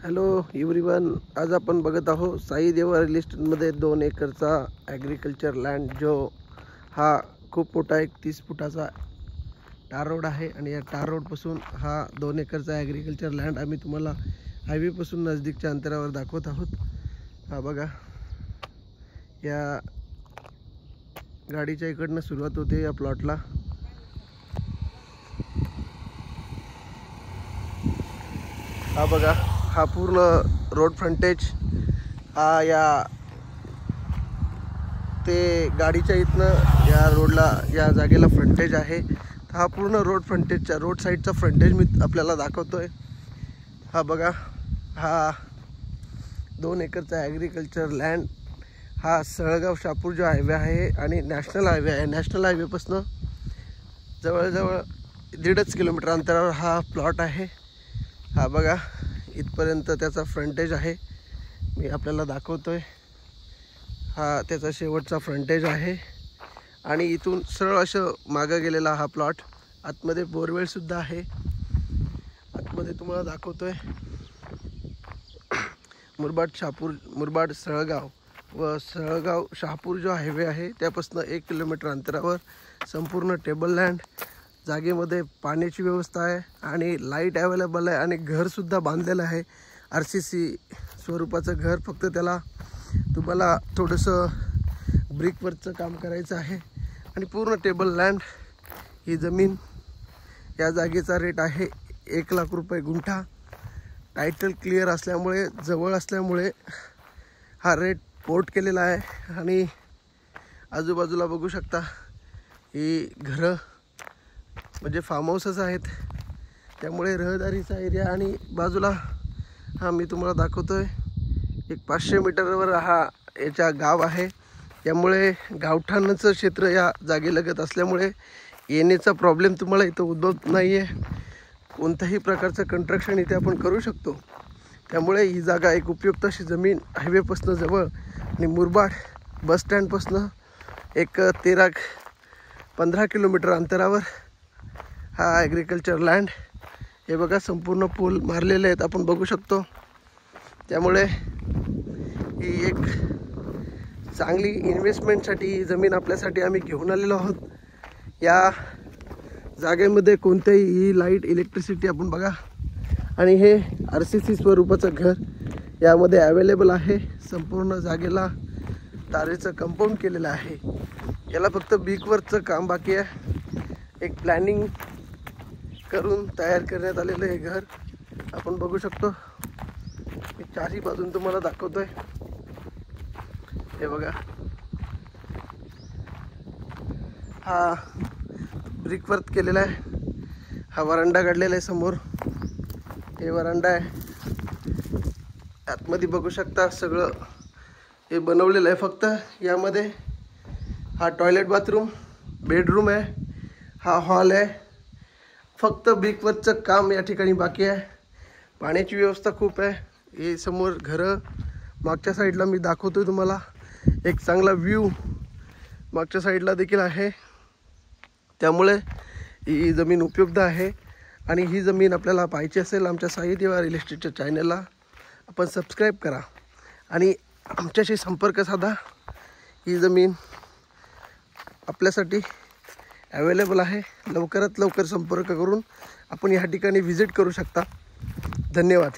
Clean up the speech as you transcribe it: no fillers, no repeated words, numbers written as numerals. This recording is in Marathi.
हॅलो एव्हरीवन, आज आपण बघत आहोत साई देवा रिअल इस्टेटमध्ये 2 एकरचा ॲग्रिकल्चर लँड जो हा खूप मोठा 30 फुटाचा टार रोड आहे। आणि या टार रोडपासून हा 2 एकरचा ॲग्रिकल्चर लँड आम्ही तुम्हाला हायवेपासून नजदीकच्या अंतरावर दाखवत आहोत। हा बघा, या गाडीच्या इकडनं सुरुवात होते या प्लॉटला। हा बघा, हा पूर्ण रोड फ्रंटेज हा या ते गाडीच्या इथनं या रोडला या जागेला फ्रंटेज आहे। हा पूर्ण रोड फ्रंटेजचा रोड साईडचा फ्रंटेज मी आपल्याला दाखवतोय। हा बघा, हा 2 एकरचा ॲग्रिकल्चर लँड हा सळगाव शहापूर जो हायवे आहे आणि नॅशनल हायवे आहे। नॅशनल हायवेपासून जवळजवळ 1.5 किलोमीटर अंतरावर हा प्लॉट आहे। हा बघा, इथपर्यंत त्याचा फ्रंटेज आहे, मी आपल्याला दाखवतोय। हा त्याचा शेवटचा फ्रंटेज आहे आणि इथून सरळ असं मागं गेलेला हा प्लॉट। आतमध्ये बोरवेलसुद्धा आहे, आतमध्ये तुम्हाला दाखवतोय। मुरबाड सळगाव व सळगाव शहापूर जो हायवे आहे त्यापासून 1 किलोमीटर अंतरावर संपूर्ण टेबल लँड, जागेमध्ये पाण्याची व्यवस्था आहे आणि लाईट अवेलेबल आहे आणि घरसुद्धा बांधलेलं आहे। RCC स्वरूपाचं घर, फक्त त्याला तुम्हाला थोडंसं ब्रिकवरचं काम करायचं आहे। आणि पूर्ण टेबल लँड ही जमीन, या जागेचा रेट आहे 1 लाख रुपये गुंठा। टायटल क्लिअर असल्यामुळे, जवळ असल्यामुळे हा रेट कोट केलेला आहे। आणि आजूबाजूला बघू शकता ही घरं म्हणजे फार्म हाऊसच आहेत, त्यामुळे रहदारीचा एरिया। आणि बाजूला हा मी तुम्हाला दाखवतोय 500 मीटरवर हा याच्या गाव आहे, त्यामुळे गावठाणाचं क्षेत्र या जागेलगत असल्यामुळे येण्याचा प्रॉब्लेम तुम्हाला इथं उद्भवत नाही आहे। कोणत्याही प्रकारचं कंस्ट्रक्शन इथे आपण करू शकतो, त्यामुळे ही जागा एक उपयुक्त अशी जमीन हायवेपासून जवळ आणि मुरबाड बसस्टँडपासून एक 13-15 किलोमीटर अंतरावर हा ॲग्रिकल्चर लँड। हे बघा, संपूर्ण पूल मारलेले आहेत, आपण बघू शकतो। त्यामुळे ही एक चांगली इन्व्हेस्टमेंटसाठी ही जमीन आपल्यासाठी आम्ही घेऊन आलेलो आहोत। या जागेमध्ये कोणत्याही लाईट, इलेक्ट्रिसिटी आपण बघा, आणि हे RCC स्वरूपाचं घर यामध्ये अवेलेबल आहे। संपूर्ण जागेला तारेचं कंपाऊंड केलेलं आहे, याला फक्त ब्रिकवर्कचं काम बाकी आहे। एक प्लॅनिंग करून तयार करण्यात आलेलं हे घर आपण बघू शकतो। मी चारही बाजून तुम्हाला दाखवतोय। हे बघा, हा ब्रिकवर्क केलेला आहे। हा वरांडा काढलेला आहे समोर, हे वरांडा आहे। आतमध्ये बघू शकता सगळं हे बनवलेलं आहे। फक्त यामध्ये हा टॉयलेट, बाथरूम, बेडरूम आहे, हा हॉल आहे। फक्त ब्रिकवर्कचं काम या ठिकाणी बाकी आहे। पाण्याची व्यवस्था खूप आहे। हे समोर घरं, मागच्या साईडला मी दाखवतोय तुम्हाला एक चांगला व्ह्यू मागच्या साईडला देखील आहे, त्यामुळे ही जमीन उपयुक्त आहे। आणि ही जमीन आपल्याला पाहिजे असेल, आमच्या साई देवा रिअल इस्टेटच्या चॅनलला आपण सबस्क्राईब करा आणि आमच्याशी संपर्क साधा। ही जमीन आपल्यासाठी अवेलेबल आहे, लवकरात लवकर संपर्क करून आपण या ठिकाणी व्हिजिट करू शकता। धन्यवाद।